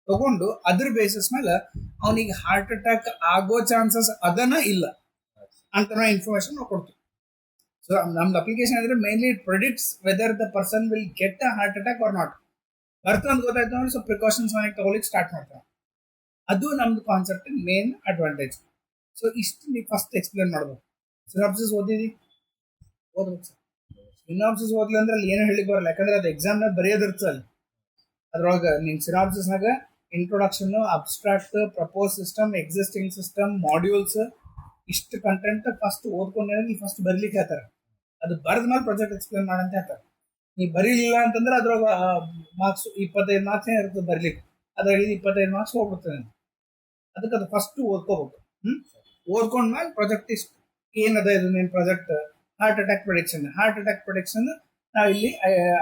ತಗೊಂಡು ಅದ್ರ ಬೇಸಿಸ್ ಮೇಲೆ ಅವನಿಗೆ ಹಾರ್ಟ್ ಅಟ್ಯಾಕ್ ಆಗೋ ಚಾನ್ಸಸ್ ಅದನ್ನ ಇಲ್ಲ ಅಂತ ನಾವು ಇನ್ಫಾರ್ಮೇಶನ್ ನಾವು ಕೊಡ್ತೀವಿ. ಸೊ ನಮ್ದು ಅಪ್ಲಿಕೇಶನ್ ಅಂದ್ರೆ mainly it predicts whether the person will get a heart attack or not. ಬರ್ತಂತ ಗೊತ್ತಾಯ್ತು ಅಂದ್ರೆ ಸ್ವಲ್ಪ ಪ್ರಿಕಾಷನ್ಸ್ ತಗೊಳ್ಳಿಕ್ಕೆ ಸ್ಟಾರ್ಟ್ ಮಾಡ್ತಾರೆ. ಅದು ನಮ್ದು ಕಾನ್ಸೆಪ್ಟ್ ಮೇನ್ ಅಡ್ವಾಂಟೇಜ್. ಸೊ ಇಷ್ಟು ನೀವು ಫಸ್ಟ್ ಎಕ್ಸ್ಪ್ಲೇನ್ ಮಾಡ್ಬೇಕು. ಸಿನಾಪ್ಸಿಸ್ ಓದಿದಿ ಓದ್ಬೇಕು ಸರ್. ಸಿನಾಪ್ಸಿಸ್ ಓದ್ಲಿ ಅಂದ್ರೆ ಅಲ್ಲಿ ಏನೋ ಹೇಳಿಕ್ ಬರಲ್ಲ, ಯಾಕಂದ್ರೆ ಅದು ಎಕ್ಸಾಮ್ನಾಗ ಬರೆಯೋದಿರ್ತದೆ. ಅಲ್ಲಿ ಅದ್ರೊಳಗೆ ನಿಮ್ ಸಿನಾಪ್ಸಿಸ್ನಾಗ introduction, abstract, propose system, existing system, modules, ಇಷ್ಟು ಕಂಟೆಂಟ್ ಫಸ್ಟ್ ಓದ್ಕೊಂಡ್ರೆ ನೀವು ಫಸ್ಟ್ ಬರ್ಲಿಕ್ಕೆ ಹೇಳ್ತಾರೆ. ಅದು ಬರೆದ ಮೇಲೆ ಪ್ರಾಜೆಕ್ಟ್ ಎಕ್ಸ್ಪ್ಲೇನ್ ಮಾಡಂತ ಹೇಳ್ತಾರೆ. ನೀವು ಬರೀಲಿಲ್ಲ ಅಂತಂದ್ರೆ ಅದ್ರೊಳಗೆ ಮಾರ್ಕ್ಸ್ 25 ಮಾರ್ಕ್ಸ್ ಇರ್ತದೆ ಬರ್ಲಿಕ್ಕೆ, ಅದ್ರಾಗ 25 ಮಾರ್ಕ್ಸ್ ಹೋಗ್ಬಿಡ್ತದೆ. ಅದಕ್ಕೆ ಅದು ಫಸ್ಟ್ ಓದ್ಕೋಬೇಕು. ಓದ್ಕೊಂಡ್ಮೇಲೆ ಪ್ರಾಜೆಕ್ಟ್ ಇಷ್ಟು ಏನದ ಇದು ನಿಮ್ಮ project heart attack prediction. Heart attack prediction ನಾವು ಇಲ್ಲಿ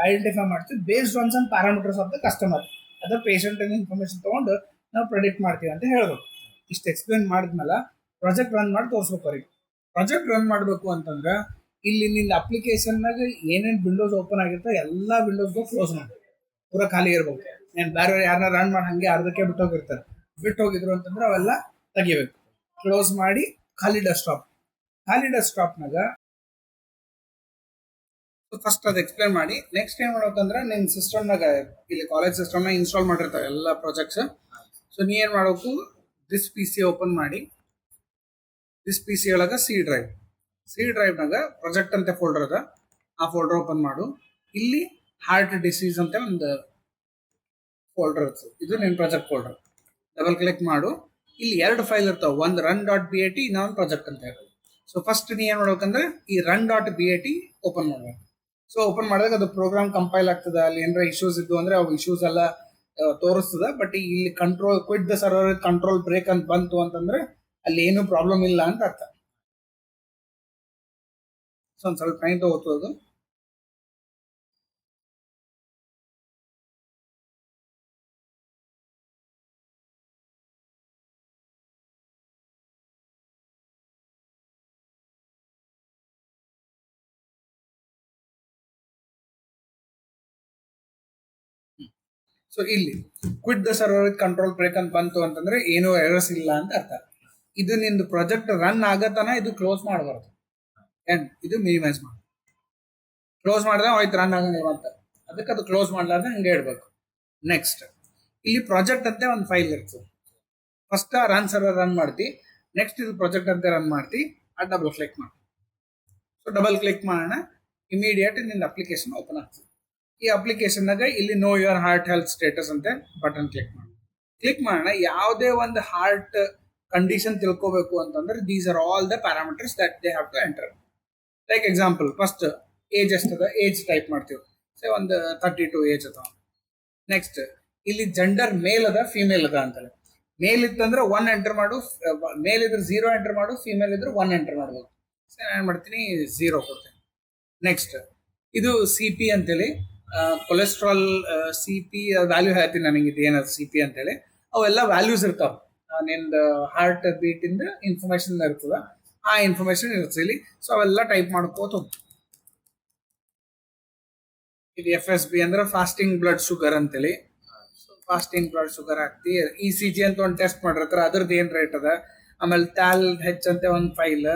ಐಡೆಂಟಿಫೈ ಮಾಡ್ತೀವಿ based on some parameters of the customer. ಅದ ಪೇಷಂಟ್ ಇನ್ಫಾರ್ಮೇಶನ್ ತಗೊಂಡು ನಾವು ಪ್ರೆಡಿಕ್ಟ್ ಮಾಡ್ತೀವಿ ಅಂತ ಹೇಳ್ಬೇಕು. ಇಷ್ಟು ಎಕ್ಸ್ಪ್ಲೇನ್ ಮಾಡಿದ್ಮೇಲೆ ಪ್ರಾಜೆಕ್ಟ್ ರನ್ ಮಾಡಿ ತೋರಿಸ್ಬೇಕು ಅವ್ರಿಗೆ. ಪ್ರಾಜೆಕ್ಟ್ ರನ್ ಮಾಡಬೇಕು ಅಂತಂದ್ರೆ ಇಲ್ಲಿ ನಿನ್ನ ಅಪ್ಲಿಕೇಶನ್ನಾಗ ಏನೇನು ವಿಂಡೋಸ್ ಓಪನ್ ಆಗಿರ್ತೋ ಎಲ್ಲ ವಿಂಡೋಸ್ಗೂ ಕ್ಲೋಸ್ ಮಾಡಿ ಪೂರ ಖಾಲಿ ಇರ್ಬೇಕು. ಏನು ಬೇರೆ ಯಾರನ್ನ ರನ್ ಮಾಡಿ ಹಂಗೆ ಅರ್ಧಕ್ಕೆ ಬಿಟ್ಟು ಹೋಗಿರ್ತಾರೆ, ಬಿಟ್ಟು ಹೋಗಿದ್ರು ಅಂತಂದ್ರೆ ಅವೆಲ್ಲ ತೆಗಿಬೇಕು. ಕ್ಲೋಸ್ ಮಾಡಿ ಖಾಲಿ ಡೆಸ್ಕ್ಟಾಪ್. ಖಾಲಿ ಡೆಸ್ಕ್ಟಾಪ್ನಾಗ ಫಸ್ಟ್ ಅದು ಎಕ್ಸ್ಪ್ಲೇನ್ ಮಾಡಿ ನೆಕ್ಸ್ಟ್ ಏನ್ ಮಾಡ್ಬೇಕಂದ್ರೆ ನಿನ್ನ ಸಿಸ್ಟಮ್ನಾಗ ಇಲ್ಲಿ ಕಾಲೇಜ್ ಸಿಸ್ಟಮ್ನಾಗ ಇನ್ಸ್ಟಾಲ್ ಮಾಡಿರ್ತಾವೆ ಎಲ್ಲ ಪ್ರಾಜೆಕ್ಟ್ಸ್. ಸೊ ನೀ ಏನು ಮಾಡಬೇಕು, ದಿಸ್ ಪಿ ಸಿ ಓಪನ್ ಮಾಡಿ, ದಿಸ್ ಪಿ ಸಿ ಒಳಗೆ ಸಿ ಡ್ರೈವ್ನಾಗ ಪ್ರಾಜೆಕ್ಟ್ ಅಂತ ಫೋಲ್ಡರ್ ಅದ, ಆ ಫೋಲ್ಡರ್ ಓಪನ್ ಮಾಡು. ಇಲ್ಲಿ ಹಾರ್ಟ್ ಡಿಸೀಸ್ ಅಂತ ಒಂದು ಫೋಲ್ಡರ್ ಇರ್ತದೆ, ಇದು ನಿನ್ನ ಪ್ರಾಜೆಕ್ಟ್ ಫೋಲ್ಡರ್. ಡಬಲ್ ಕ್ಲಿಕ್ ಮಾಡು. ಇಲ್ಲಿ 2 ಫೈಲ್ ಇರ್ತಾವೆ, ಒಂದು run.bat, ಇನ್ನೊಂದು ಪ್ರಾಜೆಕ್ಟ್ ಅಂತ ಹೇಳಿ. ಸೊ ಫಸ್ಟ್ ನೀ ಏನು ಮಾಡ್ಬೇಕಂದ್ರೆ ಈ run.bat ಓಪನ್ ಮಾಡ್ಬೇಕು. ಸೊ ಓಪನ್ ಮಾಡಿದಾಗ ಅದು ಪ್ರೋಗ್ರಾಮ್ ಕಂಪೈಲ್ ಆಗ್ತದೆ. ಅಲ್ಲಿ ಏನಾರ ಇಶ್ಯೂಸ್ ಇದ್ದು ಅಂದ್ರೆ ಅವು ಇಶ್ಯೂಸ್ ಎಲ್ಲ ತೋರಿಸ್ತದೆ. ಬಟ್ ಇಲ್ಲಿ control quit the server control break ಅಂತ ಬಂತು ಅಂತಂದ್ರೆ ಅಲ್ಲಿ ಏನು ಪ್ರಾಬ್ಲಮ್ ಇಲ್ಲ ಅಂತ ಅರ್ಥ. ಸೊ ಒಂದು ಸ್ವಲ್ಪ ಟೈಮ್ ತಗೋತದು. ಸೊ ಇಲ್ಲಿ quit the server control break ಅಂತ ಬಂತು ಅಂತಂದ್ರೆ ಏನೋ ಎರರ್ಸ್ ಇಲ್ಲ ಅಂತ ಅರ್ಥ. ಇದು ನಿಂದು ಪ್ರಾಜೆಕ್ಟ್ ರನ್ ಆಗತನ ಇದು ಕ್ಲೋಸ್ ಮಾಡಬಾರ್ದು, ಇದು ಮಿನಿಮೈಸ್ ಮಾಡಿ ಕ್ಲೋಸ್ ಮಾಡಿದ್ರೆ ಹೋಯ್ತು ರನ್ ಆಗಂಗಿಲ್ಲ ಅಂತ. ಅದಕ್ಕೆ ಅದು ಕ್ಲೋಸ್ ಮಾಡ್ಲಾರ್ದ ಹಂಗೆ ಇಡ್ಬೇಕು. ನೆಕ್ಸ್ಟ್ ಇಲ್ಲಿ ಪ್ರಾಜೆಕ್ಟ್ ಅಂತ ಒಂದು ಫೈಲ್ ಇರ್ತದೆ. ಫಸ್ಟ್ ರನ್ ಸರ್ವರ್ ರನ್ ಮಾಡ್ತಿ, ನೆಕ್ಸ್ಟ್ ಇದು ಪ್ರಾಜೆಕ್ಟ್ ಅಂತ ರನ್ ಮಾಡ್ತಿ, ಅದು ಡಬಲ್ ಕ್ಲಿಕ್ ಮಾಡಿ. ಸೊ ಡಬಲ್ ಕ್ಲಿಕ್ ಮಾಡೋಣ, ಇಮಿಡಿಯೇಟ್ ನಿನ್ನ ಅಪ್ಲಿಕೇಶನ್ ಓಪನ್ ಆಗ್ತದೆ. ಈ ಅಪ್ಲಿಕೇಶನ್ನಾಗ ಇಲ್ಲಿ know your heart health status ಅಂತ ಬಟನ್ ಕ್ಲಿಕ್ ಮಾಡಿ. ಕ್ಲಿಕ್ ಮಾಡೋಣ. ಯಾವುದೇ ಒಂದು ಹಾರ್ಟ್ ಕಂಡೀಷನ್ ತಿಳ್ಕೋಬೇಕು ಅಂತಂದ್ರೆ these are all the parameters that they have to enter. Like example first age ಎಷ್ಟದ, ಏಜ್ ಟೈಪ್ ಮಾಡ್ತೀವಿ. ಸೊ ಒಂದು 32 ಏಜ್ ಅದ. ನೆಕ್ಸ್ಟ್ ಇಲ್ಲಿ ಜೆಂಡರ್ ಮೇಲ್ ಅದ ಫಿಮೇಲ್ ಅದ ಅಂತೇಳಿ. ಮೇಲ್ ಇತ್ತಂದ್ರೆ 1 ಎಂಟರ್ ಮಾಡು, ಮೇಲ್ ಇದ್ರೆ 0 ಎಂಟರ್ ಮಾಡು, ಫಿಮೇಲ್ ಇದ್ರೆ 1 ಎಂಟರ್ ಮಾಡ್ಬೋದು. ಸೊ ನಾನು ಮಾಡ್ತೀನಿ 0 ಕೊಡ್ತೇನೆ. ನೆಕ್ಸ್ಟ್ ಇದು ಸಿ ಪಿ ಅಂತೇಳಿ ಕೊಲೆಸ್ಟ್ರಾಲ್ ಸಿ ಪಿ ವ್ಯಾಲ್ಯೂ ಹೇಳ್ತೀನಿ ನನಗೆ, ಇದು ಏನದು ಸಿ ಪಿ ಅಂತೇಳಿ. ಅವೆಲ್ಲ ವ್ಯಾಲ್ಯೂಸ್ ಇರ್ತಾವೆ. ನಿಂದು ಹಾರ್ಟ್ ಬೀಟ್ ಇಂದ ಇನ್ಫಾರ್ಮೇಶನ್ ಇರ್ತದ, ಆ ಇನ್ಫಾರ್ಮೇಶನ್ ಇರ್ತದೆ ಇಲ್ಲಿ. ಸೊ ಅವೆಲ್ಲ ಟೈಪ್ ಮಾಡ್ಕೋತ ಹೋಗ್ತೀವಿ. ಇದು FSB ಅಂದ್ರೆ ಫಾಸ್ಟಿಂಗ್ ಬ್ಲಡ್ ಶುಗರ್ ಅಂತೇಳಿ. ಫಾಸ್ಟಿಂಗ್ ಬ್ಲಡ್ ಶುಗರ್ ಹಾಕ್ತಿ. ECG ಅಂತ ಒಂದು ಟೆಸ್ಟ್ ಮಾಡಿರ್ತಾರೆ, ಅದ್ರದ್ದು ಏನ್ ರೇಟ್ ಅದ. ಆಮೇಲೆ ಟ್ಯಾಲ್ ಹೆಚ್ ಅಂತ ಒಂದು ಫೈಲ್.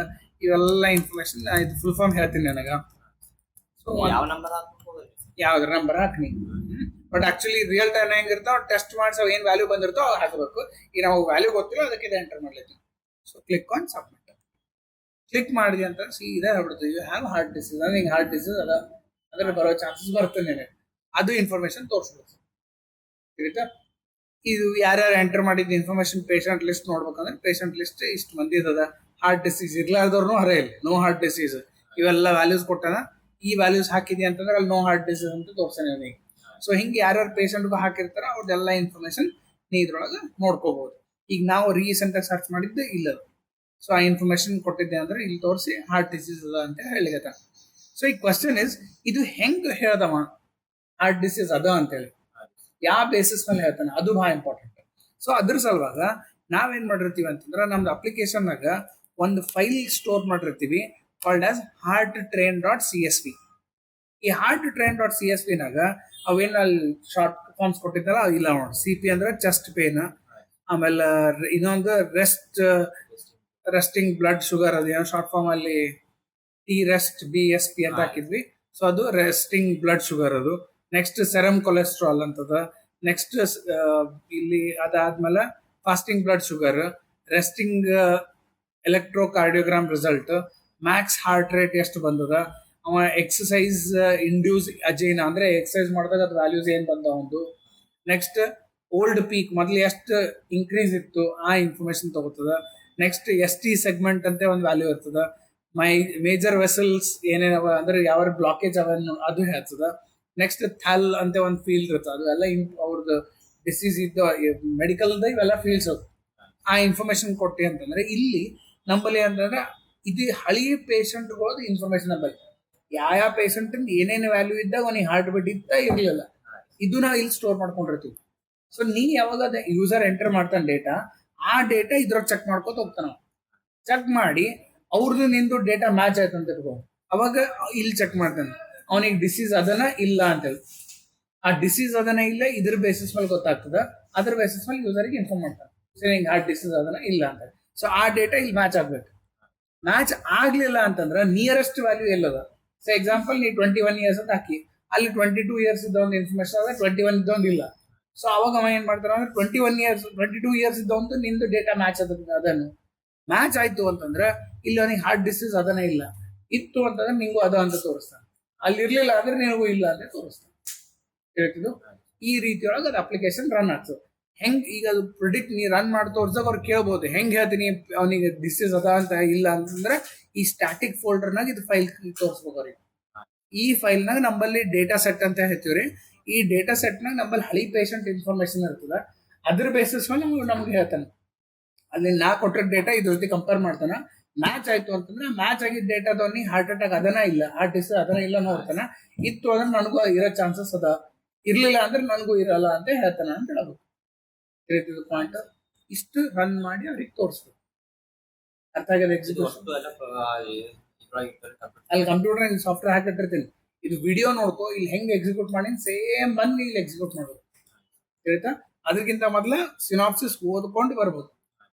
ಇವೆಲ್ಲ ಇನ್ಫಾರ್ಮೇಶನ್ ಇದು ಫುಲ್ ಫಾರ್ಮ್ ಹೇಳ್ತೀನಿ ನನಗೆ. ಸೊ ಯಾವ್ದ್ರ ನಂಬರ್ ಹಾಕ್ನಿ. ಬಟ್ ಆಕ್ಚುಲಿ ರಿಯಲ್ ಟೈಮ್ ಹೆಂಗಿರ್ತಾವ ಟೆಸ್ಟ್ ಮಾಡ್ಸೋ ಏನ್ ವ್ಯಾಲ್ಯೂ ಬಂದಿರ್ತೋ ಅವ್ ಹಾಕಬೇಕು. ಈಗ ನಾವು ವ್ಯಾಲ್ಯೂ ಗೊತ್ತಿಲ್ಲ, ಅದಕ್ಕೆ ಇದು ಎಂಟರ್ ಮಾಡ್ಲಿಕ್ಕೆ. So click on submit. Click ಮಾಡಿದೆ ಅಂತ ಸೀದಾ ಹೇಳ್ಬಿಡ್ತೀವಿ ಯು ಹ್ಯಾವ್ ಹಾರ್ಟ್ ಡಿಸೀಸ್. ನಿಂಗೆ ಹಾರ್ಟ್ ಡಿಸೀಸ್ ಅದ ಅಂದ್ರೆ ಬರೋ ಚಾನ್ಸಸ್ ಬರ್ತದೆ. ಅದು ಇನ್ಫಾರ್ಮೇಶನ್ ತೋರಿಸ್ಬಿಡುತ್ತೆ. ತಿಳಿತಾ? ಇದು ಯಾರ್ಯಾರು ಎಂಟರ್ ಮಾಡಿದ ಇನ್ಫಾರ್ಮೇಶನ್ ಪೇಷಂಟ್ ಲಿಸ್ಟ್ ನೋಡ್ಬೇಕಂದ್ರೆ ಪೇಷಂಟ್ ಲಿಸ್ಟ್ ಇಷ್ಟು ಮಂದಿ ಅದ. ಹಾರ್ಟ್ ಡಿಸೀಸ್ ಇರ್ಲಾರ್ದವ್ರು ಹರೆಯಲ್ಲಿ ನೋ ಹಾರ್ಟ್ ಡಿಸೀಸ್ ಇವೆಲ್ಲ ವ್ಯಾಲ್ಯೂಸ್ ಕೊಟ್ಟಾನ. ಈ ವ್ಯಾಲ್ಯೂಸ್ ಹಾಕಿದ್ಯಾ ಅಂತಂದ್ರೆ ಅಲ್ಲಿ ನೋ ಹಾರ್ಟ್ ಡಿಸೀಸ್ ಅಂತ ತೋರ್ಸಾನೆ ನನಗೆ. ಸೊ ಹಿಂಗೆ ಯಾರ್ಯಾರು ಪೇಷಂಟ್ಗೂ ಹಾಕಿರ್ತಾರ ಅವ್ರದ್ದೆಲ್ಲ ಇನ್ಫಾರ್ಮೇಶನ್ ನೀ ಇದ್ರೊಳಗೆ ನೋಡ್ಕೋಬಹುದು. ಈಗ ನಾವು ರೀಸೆಂಟ್ ಆಗಿ ಸರ್ಚ್ ಮಾಡಿದ್ದು ಇಲ್ಲದು. ಸೊ ಆ ಇನ್ಫಾರ್ಮೇಶನ್ ಕೊಟ್ಟಿದ್ದೆ ಅಂದ್ರೆ ಇಲ್ಲಿ ತೋರಿಸಿ ಹಾರ್ಟ್ ಡಿಸೀಸ್ ಅದ ಅಂತ ಹೇಳಿಗತ್ತ. ಸೊ ಈ ಕ್ವಶನ್ ಇಸ್, ಇದು ಹೆಂಗ್ ಹೇಳ್ದವ ಹಾರ್ಟ್ ಡಿಸೀಸ್ ಅದ ಅಂತೇಳಿ, ಯಾವ ಬೇಸಿಸ್ ಮೇಲೆ ಹೇಳ್ತಾನೆ, ಅದು ಬಹಳ ಇಂಪಾರ್ಟೆಂಟ್. ಸೊ ಅದ್ರ ಸಲುವಾಗ ನಾವೇನ್ ಮಾಡಿರ್ತೀವಿ ಅಂತಂದ್ರೆ ನಮ್ದು ಅಪ್ಲಿಕೇಶನ್ನಾಗ ಒಂದು ಫೈಲ್ ಸ್ಟೋರ್ ಮಾಡಿರ್ತೀವಿ ಕಾಲ್ಡ್ ಆಸ್ hearttrain.csv. ಈ hearttrain.csv ನಾಗ ಅವೇನು ಅಲ್ಲಿ ಶಾರ್ಟ್ ಫಾರ್ಮ್ಸ್ ಕೊಟ್ಟಿದ್ದಲ್ಲ ಇಲ್ಲ ನೋಡಿ. ಸಿ ಪಿ ಅಂದ್ರೆ ಚೆಸ್ಟ್ ಪೇನ್, ಆಮೇಲೆ ಇನ್ನೊಂದು ರೆಸ್ಟಿಂಗ್ ಬ್ಲಡ್ ಶುಗರ್, ಅದೇನೋ ಶಾರ್ಟ್ ಫಾರ್ಮ್ ಅಲ್ಲಿ ಟಿ ರೆಸ್ಟ್ BSP ಅಂತ ಹಾಕಿದ್ವಿ. ಸೊ ಅದು ರೆಸ್ಟಿಂಗ್ ಬ್ಲಡ್ ಶುಗರ್ ಅದು. ನೆಕ್ಸ್ಟ್ ಸೆರಮ್ ಕೊಲೆಸ್ಟ್ರಾಲ್ ಅಂತದ. ನೆಕ್ಸ್ಟ್ ಇಲ್ಲಿ ಅದಾದ್ಮೇಲೆ fasting blood sugar, resting electrocardiogram result, max heart rate ಎಷ್ಟು ಬಂದದ, ಅವ ಎಕ್ಸಸೈಸ್ ಇಂಡ್ಯೂಸ್ ಅಜೇನ ಅಂದ್ರೆ ಎಕ್ಸಸೈಸ್ ಮಾಡಿದಾಗ ಅದು ವ್ಯಾಲ್ಯೂಸ್ ಏನ್ ಬಂದ ಒಂದು. ನೆಕ್ಸ್ಟ್ ಓಲ್ಡ್ ಪೀಕ್ ಮೊದ್ಲು ಎಷ್ಟು ಇನ್ಕ್ರೀಸ್ ಇತ್ತು ಆ ಇನ್ಫಾರ್ಮೇಶನ್ ತಗೋತದ. ನೆಕ್ಸ್ಟ್ ST ಸೆಗ್ಮೆಂಟ್ ಅಂತ ಒಂದು ವ್ಯಾಲ್ಯೂ ಇರ್ತದ. ಮೇಜರ್ ವೆಸಲ್ಸ್ ಏನೇನವ ಅಂದ್ರೆ ಯಾವ ಬ್ಲಾಕೇಜ್ ಅವನ್ನು ಅದು ಹೇಳ್ತದ. ನೆಕ್ಸ್ಟ್ ಥಲ್ ಅಂತ ಒಂದು ಫೀಲ್ಡ್ ಇರ್ತದೆ, ಅದು ಎಲ್ಲ ಅವ್ರದ್ದು ಡಿಸೀಸ್ ಇದ್ದ ಮೆಡಿಕಲ್ದ ಇವೆಲ್ಲ ಫೀಲ್ಡ್ಸ್ ಆ ಇನ್ಫಾರ್ಮೇಶನ್ ಕೊಟ್ಟಿ ಅಂತಂದ್ರೆ ಇಲ್ಲಿ ನಂಬಲ್ಲಿ ಅಂತಂದ್ರೆ ಇದು ಹಳಿ ಪೇಷಂಟ್ಗಳದ್ದು ಇನ್ಫಾರ್ಮೇಶನ್ ನಂಬಲ್ಲಿ ಯಾವ ಪೇಷಂಟ್ ಏನೇನು ವ್ಯಾಲ್ಯೂ ಇದ್ದಾಗ ಅವನಿಗೆ ಹಾರ್ಟ್ ಬೀಟ್ ಇತ್ತ ಇರಲಿಲ್ಲ, ಇದು ನಾವು ಇಲ್ಲಿ ಸ್ಟೋರ್ ಮಾಡ್ಕೊಂಡಿರ್ತೀವಿ. ಸೊ ನೀ ಯಾವಾಗ ಯೂಸರ್ ಎಂಟರ್ ಮಾಡ್ತಾನೆ ಡೇಟಾ, ಆ ಡೇಟಾ ಇದ್ರೊಳಗೆ ಚೆಕ್ ಮಾಡ್ಕೊತ ಹೋಗ್ತಾನ. ಚೆಕ್ ಮಾಡಿ ಅವ್ರದ್ದು ನಿಂದು ಡೇಟಾ ಮ್ಯಾಚ್ ಆಯ್ತು ಅಂತ ಇಟ್ಕೋ, ಅವಾಗ ಇಲ್ಲಿ ಚೆಕ್ ಮಾಡ್ತಾನೆ ಅವನಿಗೆ ಡಿಸೀಸ್ ಅದನ್ನ ಇಲ್ಲ ಅಂತೇಳಿ. ಆ ಡಿಸೀಸ್ ಅದನ್ನ ಇಲ್ಲ ಇದ್ರ ಬೇಸಿಸ್ ಮೇಲೆ ಗೊತ್ತಾಗ್ತದ, ಅದ್ರ ಬೇಸಿಸ್ ಮೇಲೆ ಯೂಸರ್ಗೆ ಇನ್ಫಾರ್ಮ್ ಮಾಡ್ತಾನೆ ಸರಿ ಹಿಂಗೆ ಆ ಡಿಸೀಸ್ ಅದನ್ನ ಇಲ್ಲ ಅಂತ. ಸೊ ಆ ಡೇಟಾ ಇಲ್ಲಿ ಮ್ಯಾಚ್ ಆಗ್ಬೇಕು. ಮ್ಯಾಚ್ ಆಗ್ಲಿಲ್ಲ ಅಂತಂದ್ರೆ ನಿಯರೆಸ್ಟ್ ವ್ಯಾಲ್ಯೂ ಎಲ್ಲದ. ಸೊ ಎಕ್ಸಾಂಪಲ್ ನೀ 21 years ಅಂತ ಹಾಕಿ, ಅಲ್ಲಿ 22 years ಇದ್ದ ಒಂದು ಇನ್ಫಾರ್ಮೇಶನ್ ಅದ, 21 ಇದ್ದೊಂದು ಇಲ್ಲ. ಸೊ ಅವಾಗ ಅವ ಏನ್ ಮಾಡ್ತಾರ ಅಂದ್ರೆ 22 years ಇದ್ದವಂತೂ ನಿಂದು ಡೇಟಾ ಮ್ಯಾಚ್ ಅದನ್ನು ಮ್ಯಾಚ್ ಆಯ್ತು ಅಂತಂದ್ರೆ ಇಲ್ಲಿ ಅವನಿಗೆ ಹಾರ್ಟ್ ಡಿಸೀಸ್ ಅದನ್ನ ಇಲ್ಲ, ಇತ್ತು ಅಂತಂದ್ರೆ ನಿಂಗೂ ಅದ ಅಂತ ತೋರಿಸ್ತಾನೆ. ಅಲ್ಲಿ ಇರ್ಲಿಲ್ಲ ಅಂದ್ರೆ ನಿನಗೂ ಇಲ್ಲ ಅಂತ ತೋರಿಸ್ತಾನೆ. ಹೇಳ್ತಿದ್ದು ಈ ರೀತಿಯೊಳಗೆ ಅದು ಅಪ್ಲಿಕೇಶನ್ ರನ್ ಆಗ್ತದೆ. ಹೆಂಗ್ ಈಗ ಅದು ಪ್ರಿಡಿಕ್ಟ್ ನೀ ರನ್ ಮಾಡಿ ತೋರ್ಸಾಗ ಅವ್ರು ಕೇಳ್ಬೋದು ಹೆಂಗ್ ಹೇಳ್ತೀನಿ ಅವನಿಗೆ ಡಿಸೀಸ್ ಅದ ಅಂತ ಇಲ್ಲ ಅಂತಂದ್ರೆ ಈ ಸ್ಟ್ಯಾಟಿಕ್ ಫೋಲ್ಡರ್ನಾಗ ಇದು ಫೈಲ್ ತೋರಿಸ್ಬೇಕು ಅವ್ರಿಗೆ. ಈ ಫೈಲ್ನಾಗ ನಮ್ಮಲ್ಲಿ ಡೇಟಾ ಸೆಟ್ ಅಂತ ಹೇಳ್ತೀವ್ರಿ. ಈ ಡೇಟಾ ಸೆಟ್ನಾಗ ನಮ್ಮಲ್ಲಿ ಹಳಿ ಪೇಷಂಟ್ ಇನ್ಫಾರ್ಮೇಶನ್ ಇರ್ತದ, ಅದ್ರ ಬೇಸಿಸ್ ಮೇಲೆ ನಮ್ಗೆ ಹೇಳ್ತಾನೆ. ಅಲ್ಲಿ ನಾ ಕೊಟ್ಟಿರೋ ಡೇಟಾ ಇದ್ರ ಜೊತೆ ಕಂಪೇರ್ ಮಾಡ್ತಾನ. ಮ್ಯಾಚ್ ಆಯ್ತು ಅಂತಂದ್ರೆ ಮ್ಯಾಚ್ ಆಗಿದ್ದ ಡೇಟಾದವನಿಗೆ ಹಾರ್ಟ್ ಅಟ್ಯಾಕ್ ಅದನ್ನ ಇಲ್ಲ, ಹಾರ್ಟ್ ಡಿಸೀಸ್ ಅದನ್ನ ಇಲ್ಲ ನೋಡ್ತಾನ. ಇತ್ತು ಅಂದ್ರೆ ನನಗೂ ಇರೋ ಚಾನ್ಸಸ್ ಅದ, ಇರ್ಲಿಲ್ಲ ಅಂದ್ರೆ ನನಗೂ ಇರಲ್ಲ ಅಂತ ಹೇಳ್ತಾನ ಅಂತ ಹೇಳ್ಬೇಕು. ಪಾಯಿಂಟ್ ಇಷ್ಟು ರನ್ ಮಾಡಿ ಅವ್ರಿಗೆ ತೋರಿಸ್ಬೇಕು. ಅರ್ಥ ಆಗದ ಎಕ್ಸಿಕ್ಯೂಷನ್ ಅಲ್ಲಿ ಕಂಪ್ಯೂಟರ್ ಸಾಫ್ಟ್ವೇರ್ ಹಾಕಿಟ್ಟಿರ್ತೀನಿ, ಇದು ವಿಡಿಯೋ ನೋಡ್ಕೋ ಇಲ್ಲಿ ಹೆಂಗ್ ಎಕ್ಸಿಕ್ಯೂಟ್ ಮಾಡಿ ಸೇಮ್ ಬಂದು ಇಲ್ಲಿ ಎಕ್ಸಿಕ್ಯೂಟ್ ಮಾಡ್ಬೇಕು. ಹೇಳ್ತಾ ಅದಕ್ಕಿಂತ ಮೊದಲ ಸಿನಾಪ್ಸಿಸ್ ಓದ್ಕೊಂಡು ಬರ್ಬೋದು.